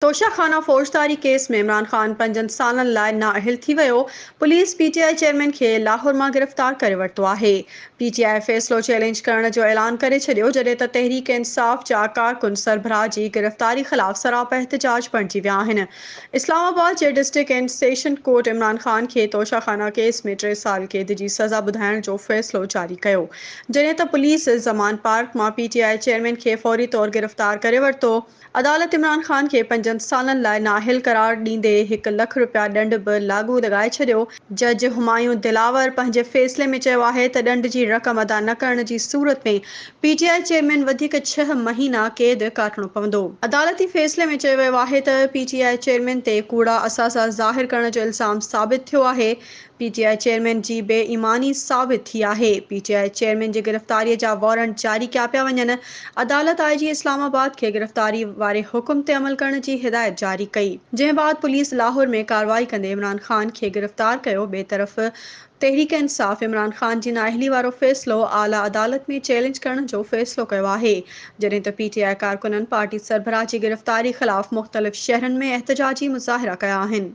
Toshakhana फ़ौजदारी case में इमरान ख़ान 5 सालनि लाइ नाअहल थी वियो। पुलिस पीटीआई चेयरमैन खे लाहौर मां गिरफ़्तार करे वरितो आहे। पीटीआई फ़ैसिलो चैलेंज करण जो ऐलान करे छॾियो, जॾहिं त तहरीक इंसाफ़ जा कारकुन सरबराह जी गिरफ़्तारी ख़िलाफ़ सरापा एहतिजाज बणिजी विया आहिनि। इस्लामाबाद जे district and session court Imran Khan खे तोशाखाना केस में 3 साल क़ैद जी सज़ा ॿुधाइण जो फ़ैसिलो जारी कयो, जॾहिं त पुलिस ज़मान पार्क मां पीटीआई चेयरमैन खे फ़ौरी तौरु गिरफ़्तार करे वरितो। अदालत इमरान ख़ान खे 5 सालनि लाइ नाअहल करार ॾींदे ₹1 लख ॾंड बि लाॻू लॻाए छॾियो। जज हुमायूं दिलावर पंहिंजे फ़ैसिले में चयो आहे त ॾंड जी रक़म अदा न करण जी सूरत में पीटीआई चेयरमैन वधीक 6 महीना क़ैद काटणो पवंदो। अदालती फ़ैसिले में चयो वियो आहे त पीटीआई चेयरमैन ते कूड़ा असासा ज़ाहिर करण जो इल्ज़ाम साबित थियो आहे। पीटीआई चेयरमैन जी बेईमानी साबित थी आहे। पीटीआई चेयरमैन जी गिरफ़्तारीअ जा वारंट जारी कया पिया वञनि। अदालत आईजी इस्लामाबाद खे गिरफ़्तारी वारे हुकुम ते अमल करण जी हिदायत जारी कई, जंहिं बाद पुलिस लाहौर में कार्रवाई कंदे इमरान ख़ान खे गिरफ़्तार कयो। ॿिए तरफ़ तहरीक इंसाफ़ इमरान ख़ान जी नाअहली वारो फ़ैसिलो आला अदालत में चैलेंज करण जो फ़ैसिलो कयो आहे, जॾहिं त पीटीआई कारकुननि पार्टी सरबराह जी गिरफ़्तारी ख़िलाफ़ मुख़्तलिफ़ शहरनि में एहतिजाजी मुज़ाहिरा कया आहिनि।